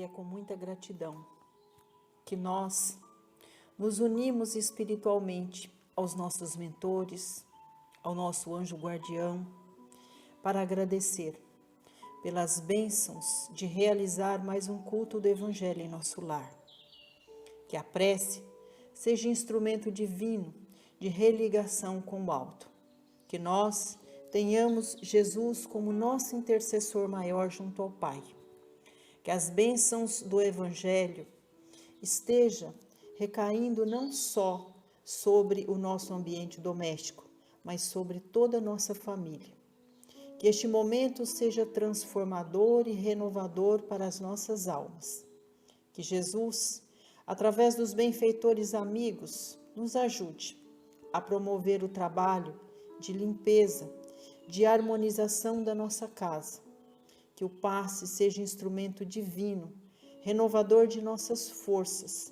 E é com muita gratidão que nós nos unimos espiritualmente aos nossos mentores, ao nosso anjo guardião, para agradecer pelas bênçãos de realizar mais um culto do Evangelho em nosso lar. Que a prece seja instrumento divino de religação com o alto. Que nós tenhamos Jesus como nosso intercessor maior junto ao Pai. Que as bênçãos do Evangelho estejam recaindo não só sobre o nosso ambiente doméstico, mas sobre toda a nossa família. Que este momento seja transformador e renovador para as nossas almas. Que Jesus, através dos benfeitores amigos, nos ajude a promover o trabalho de limpeza, de harmonização da nossa casa. Que o passe seja instrumento divino, renovador de nossas forças,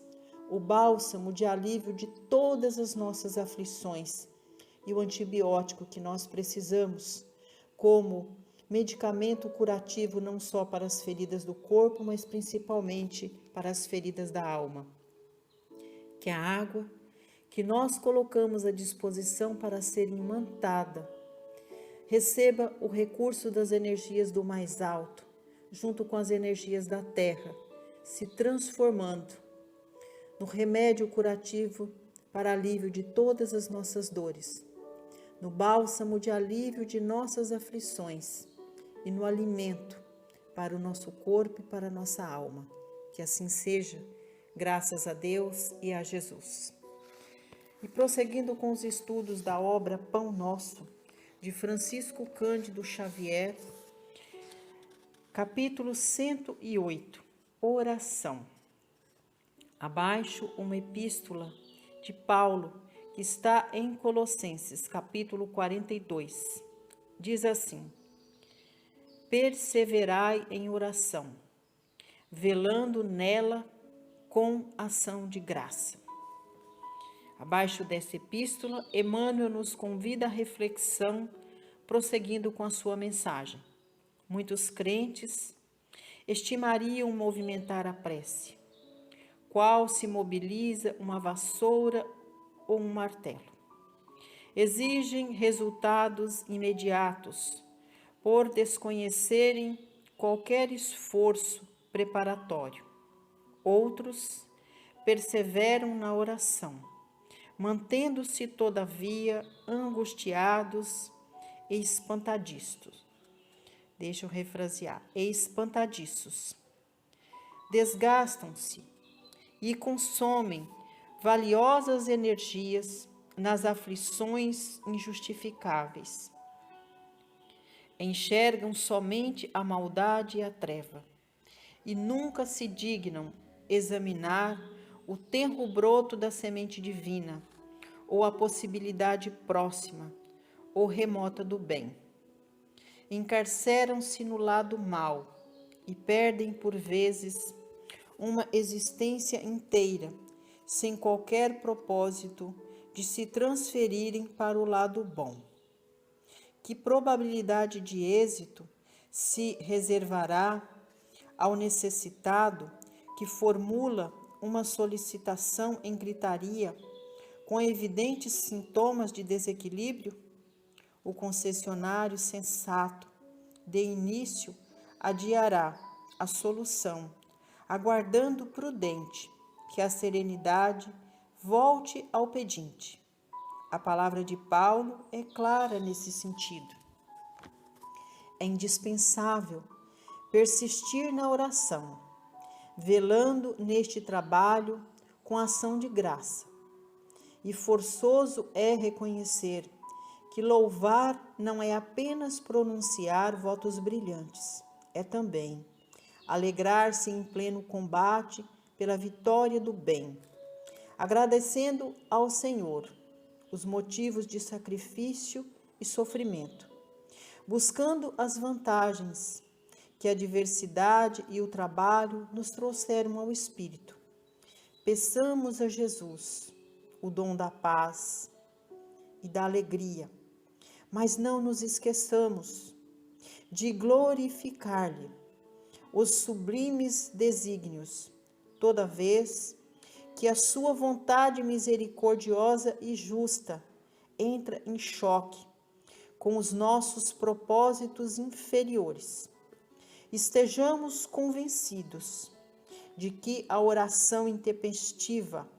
o bálsamo de alívio de todas as nossas aflições e o antibiótico que nós precisamos, como medicamento curativo não só para as feridas do corpo, mas principalmente para as feridas da alma. Que a água que nós colocamos à disposição para ser imantada receba o recurso das energias do mais alto, junto com as energias da terra, se transformando no remédio curativo para alívio de todas as nossas dores, no bálsamo de alívio de nossas aflições e no alimento para o nosso corpo e para a nossa alma. Que assim seja, graças a Deus e a Jesus. E prosseguindo com os estudos da obra Pão Nosso, de Francisco Cândido Xavier, capítulo 108, Oração. Abaixo uma epístola de Paulo, que está em Colossenses, capítulo 42. Diz assim: perseverai em oração, velando nela com ação de graça. Abaixo dessa epístola, Emmanuel nos convida à reflexão, prosseguindo com a sua mensagem. Muitos crentes estimariam movimentar a prece, qual se mobiliza uma vassoura ou um martelo. Exigem resultados imediatos, por desconhecerem qualquer esforço preparatório. Outros perseveram na oração, mantendo-se, todavia, angustiados e espantadiços. Deixa eu refrasear. E espantadiços. Desgastam-se e consomem valiosas energias nas aflições injustificáveis. Enxergam somente a maldade e a treva, e nunca se dignam examinar o tenro broto da semente divina, ou a possibilidade próxima ou remota do bem. Encarceram-se no lado mal e perdem por vezes uma existência inteira, sem qualquer propósito de se transferirem para o lado bom. Que probabilidade de êxito se reservará ao necessitado que formula uma solicitação em gritaria, com evidentes sintomas de desequilíbrio? O concessionário sensato, de início, adiará a solução, aguardando prudente que a serenidade volte ao pedinte. A palavra de Paulo é clara nesse sentido. É indispensável persistir na oração, velando neste trabalho com ação de graça. E forçoso é reconhecer que louvar não é apenas pronunciar votos brilhantes, é também alegrar-se em pleno combate pela vitória do bem, agradecendo ao Senhor os motivos de sacrifício e sofrimento, buscando as vantagens que a diversidade e o trabalho nos trouxeram ao espírito. Peçamos a Jesus o dom da paz e da alegria, mas não nos esqueçamos de glorificar-lhe os sublimes desígnios, toda vez que a sua vontade misericordiosa e justa entra em choque com os nossos propósitos inferiores. Estejamos convencidos de que a oração intempestiva,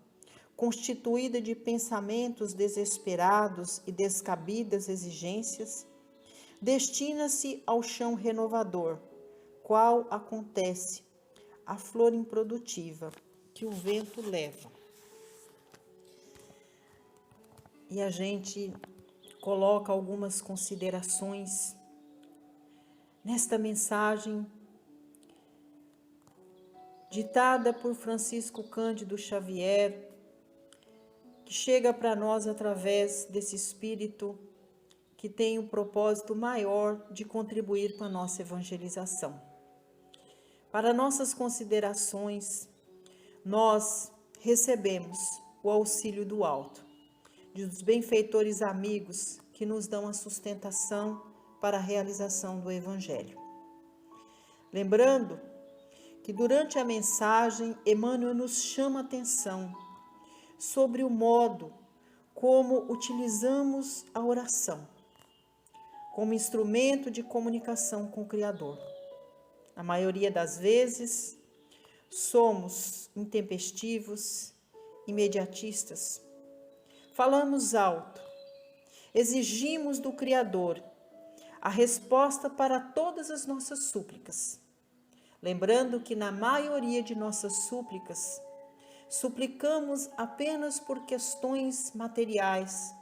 constituída de pensamentos desesperados e descabidas exigências, destina-se ao chão renovador, qual acontece a flor improdutiva que o vento leva. E a gente coloca algumas considerações nesta mensagem ditada por Francisco Cândido Xavier, que chega para nós através desse espírito que tem o propósito maior de contribuir para a nossa evangelização. Para nossas considerações, nós recebemos o auxílio do alto, dos benfeitores amigos que nos dão a sustentação para a realização do Evangelho. Lembrando que durante a mensagem, Emmanuel nos chama a atenção sobre o modo como utilizamos a oração como instrumento de comunicação com o Criador. Na maioria das vezes, somos intempestivos, imediatistas. Falamos alto, exigimos do Criador a resposta para todas as nossas súplicas. Lembrando que na maioria de nossas súplicas, suplicamos apenas por questões materiais,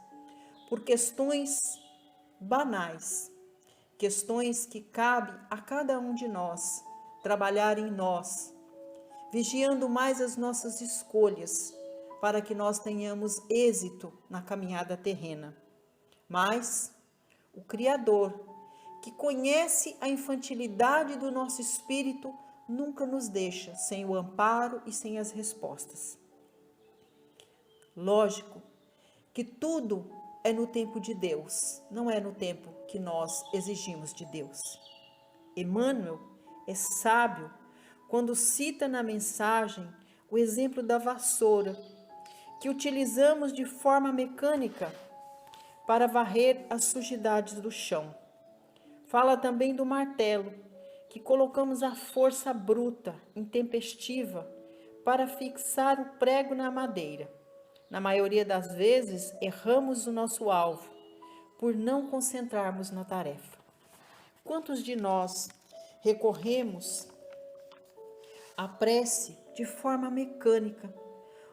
por questões banais, questões que cabe a cada um de nós trabalhar em nós, vigiando mais as nossas escolhas para que nós tenhamos êxito na caminhada terrena. Mas o Criador, que conhece a infantilidade do nosso espírito, nunca nos deixa sem o amparo e sem as respostas. Lógico que tudo é no tempo de Deus, não é no tempo que nós exigimos de Deus. Emmanuel é sábio quando cita na mensagem o exemplo da vassoura, que utilizamos de forma mecânica para varrer as sujidades do chão. Fala também do martelo, que colocamos a força bruta, intempestiva, para fixar o prego na madeira. Na maioria das vezes, erramos o nosso alvo, por não concentrarmos na tarefa. Quantos de nós recorremos à prece de forma mecânica?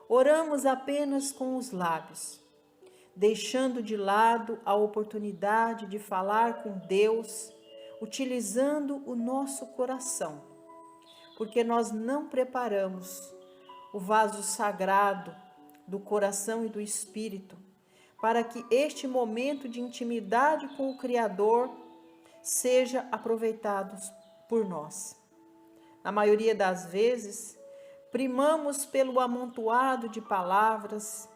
Oramos apenas com os lábios, deixando de lado a oportunidade de falar com Deus, utilizando o nosso coração, porque nós não preparamos o vaso sagrado do coração e do espírito para que este momento de intimidade com o Criador seja aproveitado por nós. Na maioria das vezes, primamos pelo amontoado de palavras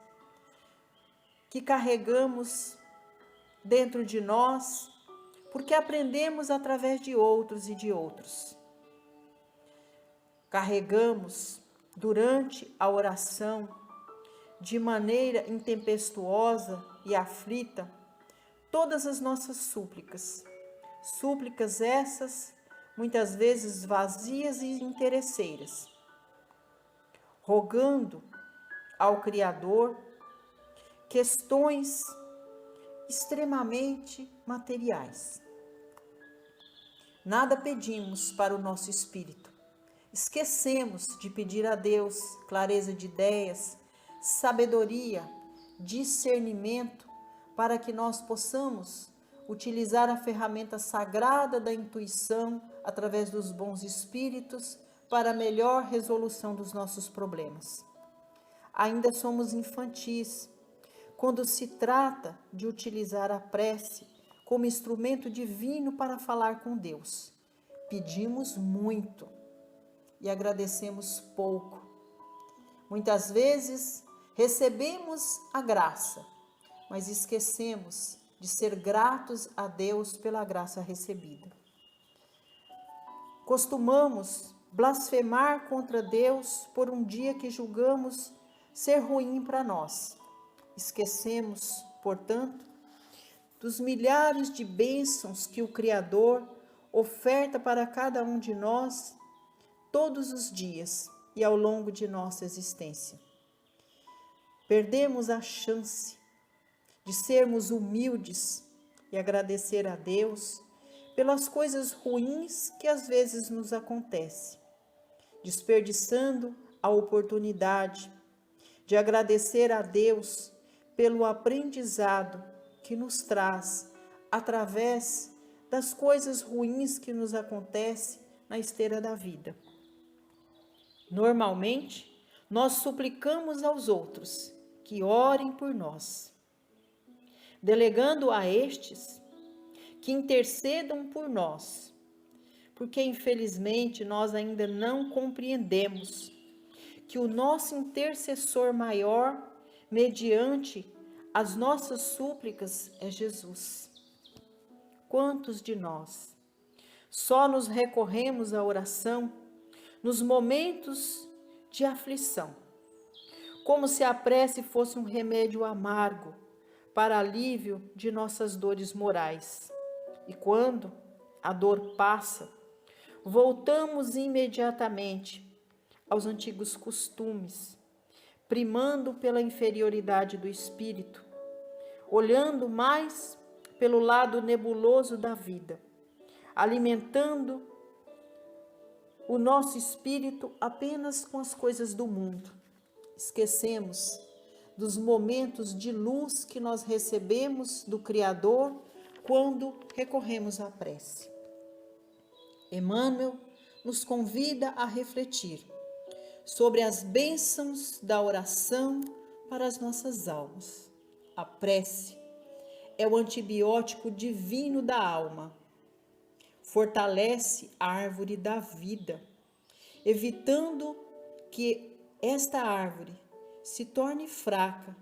que carregamos dentro de nós, porque aprendemos através de outros e de outros. Carregamos durante a oração, de maneira intempestuosa e aflita, todas as nossas súplicas. Súplicas essas, muitas vezes vazias e interesseiras, rogando ao Criador questões extremamente materiais. Nada pedimos para o nosso espírito. Esquecemos de pedir a Deus clareza de ideias, sabedoria, discernimento, para que nós possamos utilizar a ferramenta sagrada da intuição através dos bons espíritos para a melhor resolução dos nossos problemas. Ainda somos infantis quando se trata de utilizar a prece como instrumento divino para falar com Deus. Pedimos muito e agradecemos pouco. Muitas vezes recebemos a graça, mas esquecemos de ser gratos a Deus pela graça recebida. Costumamos blasfemar contra Deus por um dia que julgamos ser ruim para nós. Esquecemos, portanto, dos milhares de bênçãos que o Criador oferta para cada um de nós todos os dias e ao longo de nossa existência. Perdemos a chance de sermos humildes e agradecer a Deus pelas coisas ruins que às vezes nos acontecem, desperdiçando a oportunidade de agradecer a Deus pelo aprendizado que nos traz através das coisas ruins que nos acontecem na esteira da vida. Normalmente, nós suplicamos aos outros que orem por nós, delegando a estes que intercedam por nós, porque infelizmente nós ainda não compreendemos que o nosso intercessor maior, mediante as nossas súplicas, é Jesus. Quantos de nós só nos recorremos à oração nos momentos de aflição, como se a prece fosse um remédio amargo para alívio de nossas dores morais. E quando a dor passa, voltamos imediatamente aos antigos costumes, primando pela inferioridade do espírito, olhando mais pelo lado nebuloso da vida, alimentando o nosso espírito apenas com as coisas do mundo. Esquecemos dos momentos de luz que nós recebemos do Criador quando recorremos à prece. Emmanuel nos convida a refletir sobre as bênçãos da oração para as nossas almas. A prece é o antibiótico divino da alma. Fortalece a árvore da vida, evitando que esta árvore se torne fraca,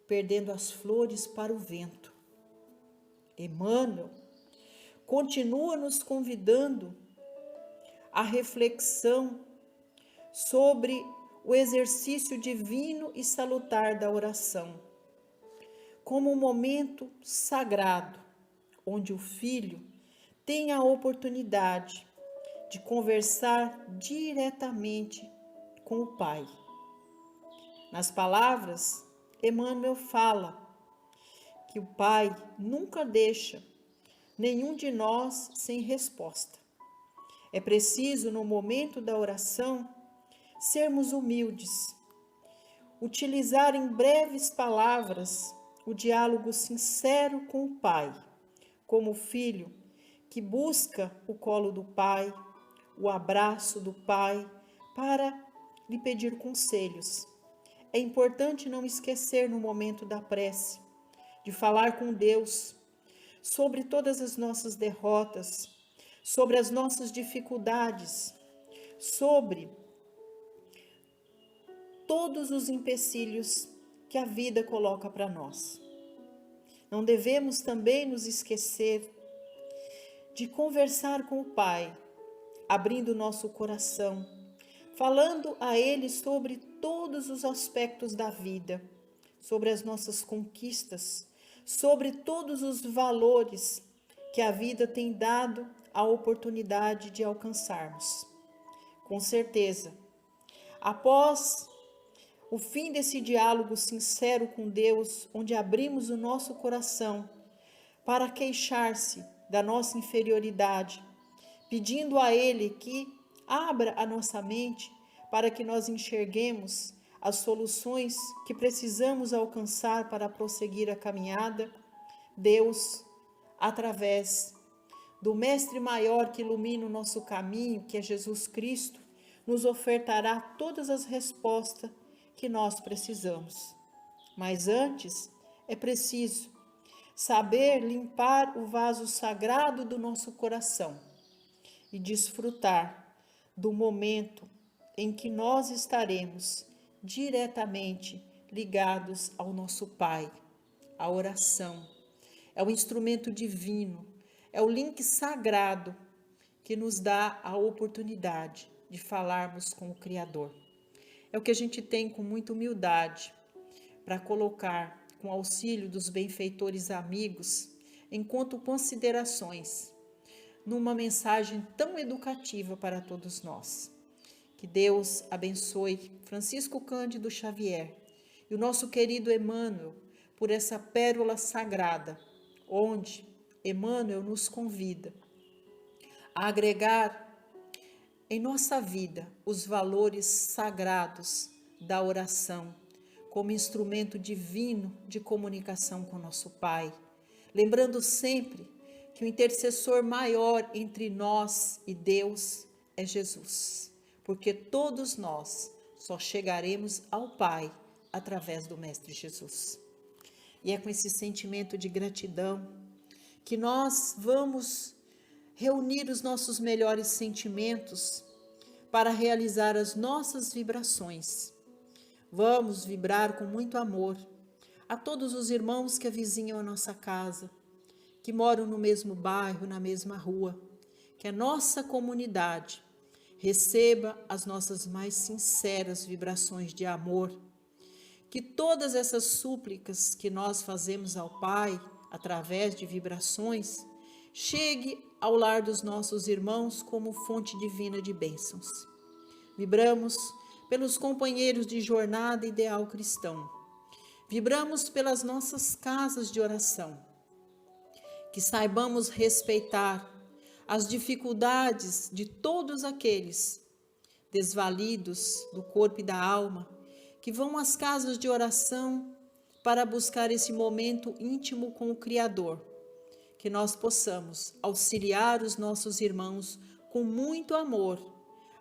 perdendo as flores para o vento. Emmanuel continua nos convidando à reflexão sobre o exercício divino e salutar da oração, como um momento sagrado, onde o filho tem a oportunidade de conversar diretamente com o Pai. Nas palavras, Emmanuel fala que o Pai nunca deixa nenhum de nós sem resposta. É preciso, no momento da oração, sermos humildes, utilizar em breves palavras o diálogo sincero com o Pai, como o filho que busca o colo do Pai, o abraço do Pai, para lhe pedir conselhos. É importante não esquecer no momento da prece, de falar com Deus sobre todas as nossas derrotas, sobre as nossas dificuldades, sobre todos os empecilhos que a vida coloca para nós. Não devemos também nos esquecer de conversar com o Pai, abrindo nosso coração, falando a Ele sobre todos os aspectos da vida, sobre as nossas conquistas, sobre todos os valores que a vida tem dado a oportunidade de alcançarmos. Com certeza, após o fim desse diálogo sincero com Deus, onde abrimos o nosso coração para queixar-se da nossa inferioridade, pedindo a Ele que abra a nossa mente para que nós enxerguemos as soluções que precisamos alcançar para prosseguir a caminhada, Deus, através do Mestre Maior que ilumina o nosso caminho, que é Jesus Cristo, nos ofertará todas as respostas que nós precisamos. Mas antes, é preciso saber limpar o vaso sagrado do nosso coração e desfrutar do momento em que nós estaremos diretamente ligados ao nosso Pai. A oração é o instrumento divino, é o link sagrado que nos dá a oportunidade de falarmos com o Criador. É o que a gente tem com muita humildade para colocar, com auxílio dos benfeitores amigos, enquanto considerações, numa mensagem tão educativa para todos nós. Que Deus abençoe Francisco Cândido Xavier e o nosso querido Emmanuel por essa pérola sagrada, onde Emmanuel nos convida a agregar em nossa vida os valores sagrados da oração como instrumento divino de comunicação com nosso Pai, lembrando sempre que o intercessor maior entre nós e Deus é Jesus, porque todos nós só chegaremos ao Pai através do Mestre Jesus. E é com esse sentimento de gratidão que nós vamos reunir os nossos melhores sentimentos para realizar as nossas vibrações. Vamos vibrar com muito amor a todos os irmãos que avizinham a nossa casa, que moram no mesmo bairro, na mesma rua, que a nossa comunidade receba as nossas mais sinceras vibrações de amor, que todas essas súplicas que nós fazemos ao Pai, através de vibrações, chegue ao lar dos nossos irmãos como fonte divina de bênçãos. Vibramos pelos companheiros de jornada ideal cristão. Vibramos pelas nossas casas de oração. Que saibamos respeitar as dificuldades de todos aqueles desvalidos do corpo e da alma, que vão às casas de oração para buscar esse momento íntimo com o Criador. Que nós possamos auxiliar os nossos irmãos com muito amor,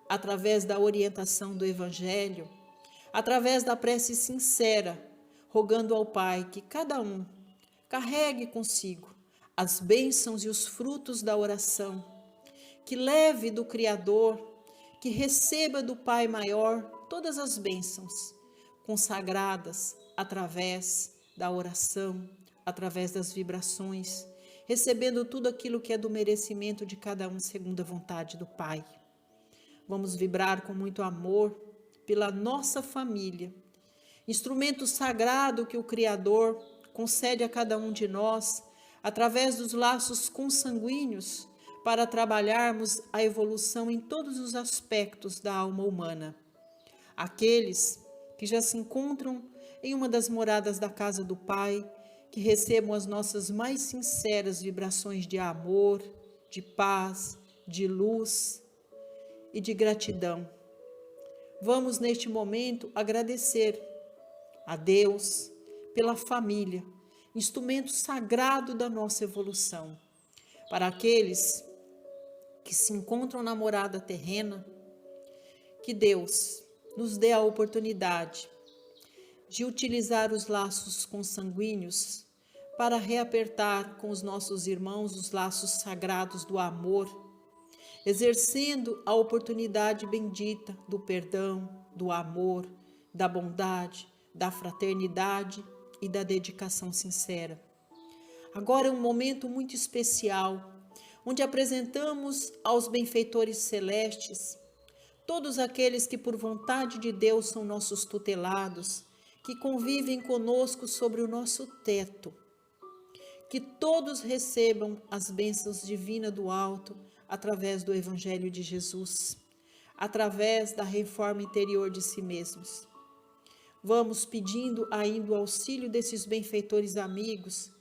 através da orientação do Evangelho, através da prece sincera, rogando ao Pai que cada um carregue consigo as bênçãos e os frutos da oração, que leve do Criador, que receba do Pai Maior todas as bênçãos consagradas através da oração, através das vibrações, recebendo tudo aquilo que é do merecimento de cada um segundo a vontade do Pai. Vamos vibrar com muito amor pela nossa família, instrumento sagrado que o Criador concede a cada um de nós, através dos laços consanguíneos, para trabalharmos a evolução em todos os aspectos da alma humana. Aqueles que já se encontram em uma das moradas da casa do Pai, que recebam as nossas mais sinceras vibrações de amor, de paz, de luz e de gratidão. Vamos neste momento agradecer a Deus pela família, instrumento sagrado da nossa evolução. Para aqueles que se encontram na morada terrena, que Deus nos dê a oportunidade de utilizar os laços consanguíneos para reapertar com os nossos irmãos os laços sagrados do amor, exercendo a oportunidade bendita do perdão, do amor, da bondade, da fraternidade e da dedicação sincera. Agora é um momento muito especial, onde apresentamos aos benfeitores celestes todos aqueles que por vontade de Deus são nossos tutelados, que convivem conosco sobre o nosso teto. Que todos recebam as bênçãos divinas do alto através do Evangelho de Jesus, através da reforma interior de si mesmos. Vamos pedindo ainda o auxílio desses benfeitores amigos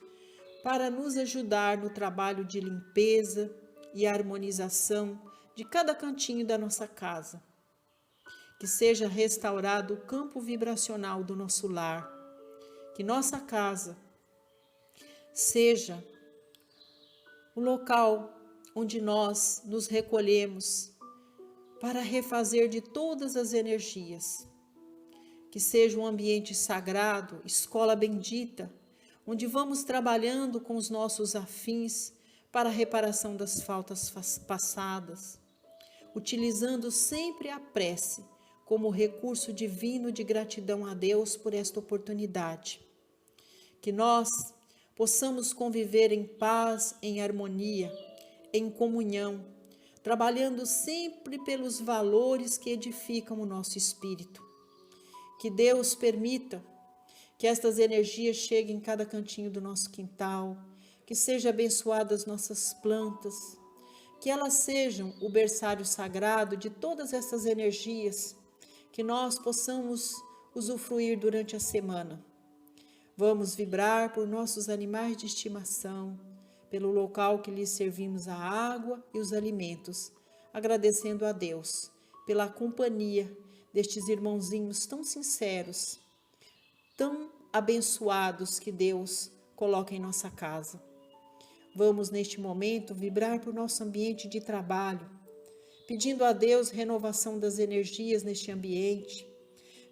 para nos ajudar no trabalho de limpeza e harmonização de cada cantinho da nossa casa. Que seja restaurado o campo vibracional do nosso lar, que nossa casa seja o local onde nós nos recolhemos para refazer de todas as energias. Que seja um ambiente sagrado, escola bendita, onde vamos trabalhando com os nossos afins para a reparação das faltas passadas, utilizando sempre a prece como recurso divino de gratidão a Deus por esta oportunidade. Que nós possamos conviver em paz, em harmonia, em comunhão, trabalhando sempre pelos valores que edificam o nosso espírito. Que Deus permita que estas energias cheguem em cada cantinho do nosso quintal, que sejam abençoadas nossas plantas, que elas sejam o berçário sagrado de todas essas energias, que nós possamos usufruir durante a semana. Vamos vibrar por nossos animais de estimação, pelo local que lhes servimos a água e os alimentos, agradecendo a Deus pela companhia destes irmãozinhos tão sinceros, tão abençoados que Deus coloca em nossa casa. Vamos neste momento vibrar por nosso ambiente de trabalho, pedindo a Deus renovação das energias neste ambiente,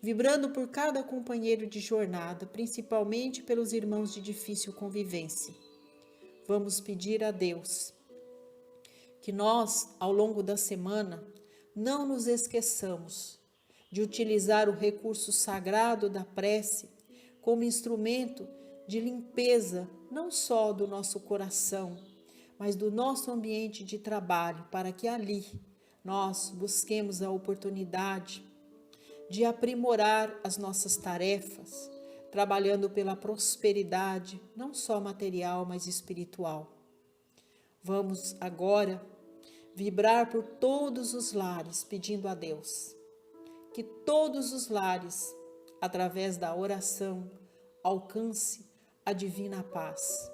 vibrando por cada companheiro de jornada, principalmente pelos irmãos de difícil convivência. Vamos pedir a Deus que nós, ao longo da semana, não nos esqueçamos de utilizar o recurso sagrado da prece como instrumento de limpeza, não só do nosso coração, mas do nosso ambiente de trabalho, para que ali nós busquemos a oportunidade de aprimorar as nossas tarefas, trabalhando pela prosperidade, não só material, mas espiritual. Vamos agora vibrar por todos os lares, pedindo a Deus que todos os lares, através da oração, alcance a divina paz,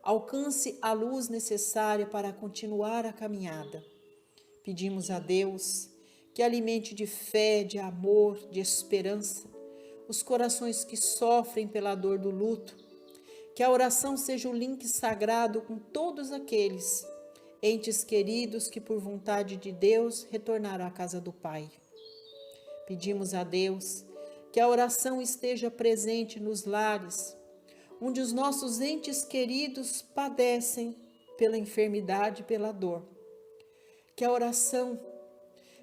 alcance a luz necessária para continuar a caminhada. Pedimos a Deus que alimente de fé, de amor, de esperança os corações que sofrem pela dor do luto, que a oração seja o link sagrado com todos aqueles entes queridos que por vontade de Deus retornaram à casa do Pai. Pedimos a Deus que a oração esteja presente nos lares, onde os nossos entes queridos padecem pela enfermidade e pela dor. Que a oração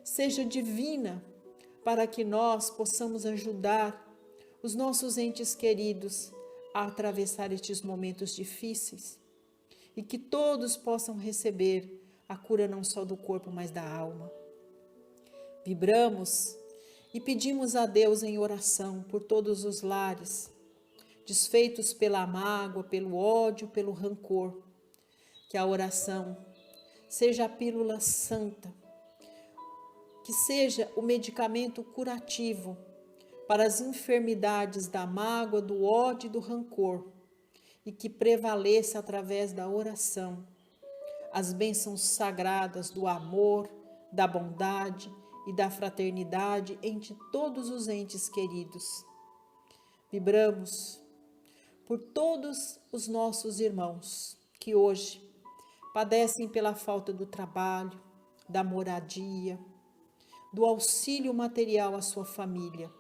seja divina para que nós possamos ajudar os nossos entes queridos a atravessar estes momentos difíceis e que todos possam receber a cura não só do corpo, mas da alma. Vibramos e pedimos a Deus em oração por todos os lares, desfeitos pela mágoa, pelo ódio, pelo rancor. Que a oração seja a pílula santa, que seja o medicamento curativo para as enfermidades da mágoa, do ódio e do rancor, e que prevaleça através da oração as bênçãos sagradas do amor, da bondade e da fraternidade entre todos os entes queridos. Vibramos por todos os nossos irmãos que hoje padecem pela falta do trabalho, da moradia, do auxílio material à sua família.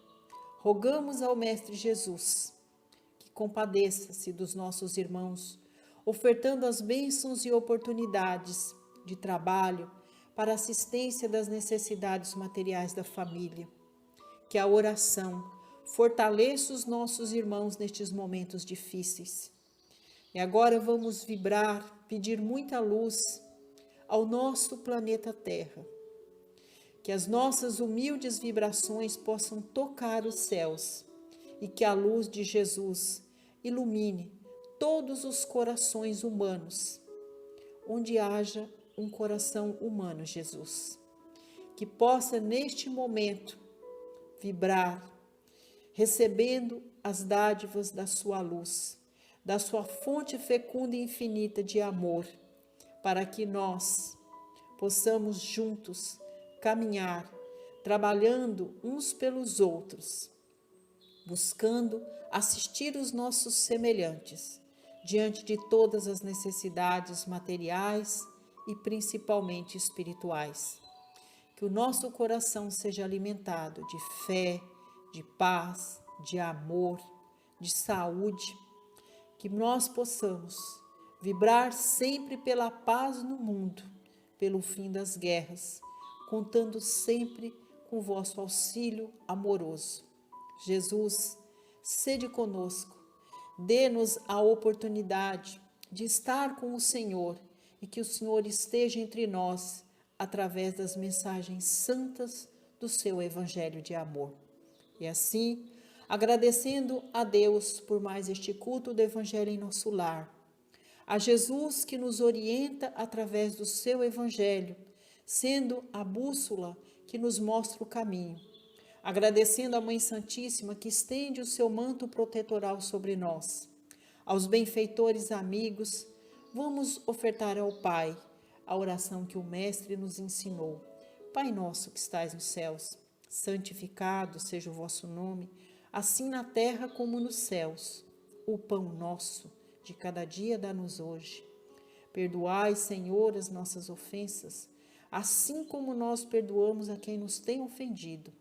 Rogamos ao Mestre Jesus que compadeça-se dos nossos irmãos, ofertando as bênçãos e oportunidades de trabalho para a assistência das necessidades materiais da família. Que a oração fortaleça os nossos irmãos nestes momentos difíceis. E agora vamos vibrar, pedir muita luz ao nosso planeta Terra. Que as nossas humildes vibrações possam tocar os céus e que a luz de Jesus ilumine todos os corações humanos, onde haja um coração humano, Jesus. Que possa neste momento vibrar, recebendo as dádivas da sua luz, da sua fonte fecunda e infinita de amor, para que nós possamos juntos caminhar, trabalhando uns pelos outros, buscando assistir os nossos semelhantes diante de todas as necessidades materiais e principalmente espirituais. Que o nosso coração seja alimentado de fé, de paz, de amor, de saúde, que nós possamos vibrar sempre pela paz no mundo, pelo fim das guerras, contando sempre com o vosso auxílio amoroso. Jesus, sede conosco, dê-nos a oportunidade de estar com o Senhor e que o Senhor esteja entre nós, através das mensagens santas do seu Evangelho de amor. E assim, agradecendo a Deus por mais este culto do Evangelho em nosso lar, a Jesus que nos orienta através do seu Evangelho, sendo a bússola que nos mostra o caminho, agradecendo a Mãe Santíssima que estende o seu manto protetoral sobre nós. Aos benfeitores amigos, vamos ofertar ao Pai a oração que o Mestre nos ensinou. Pai nosso que estais nos céus, santificado seja o vosso nome, assim na terra como nos céus. O pão nosso de cada dia dá-nos hoje. Perdoai, Senhor, as nossas ofensas, assim como nós perdoamos a quem nos tem ofendido.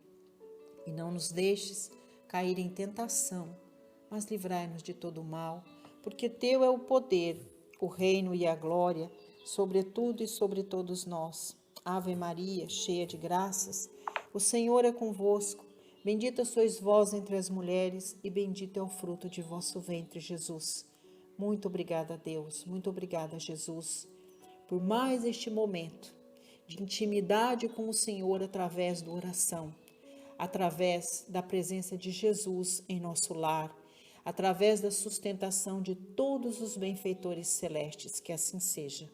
E não nos deixes cair em tentação, mas livrai-nos de todo o mal, porque teu é o poder, o reino e a glória, sobre tudo e sobre todos nós. Ave Maria, cheia de graças, o Senhor é convosco. Bendita sois vós entre as mulheres, e bendito é o fruto de vosso ventre, Jesus. Muito obrigada, Deus, muito obrigada, Jesus, por mais este momento de intimidade com o Senhor através da oração, através da presença de Jesus em nosso lar, através da sustentação de todos os benfeitores celestes, que assim seja.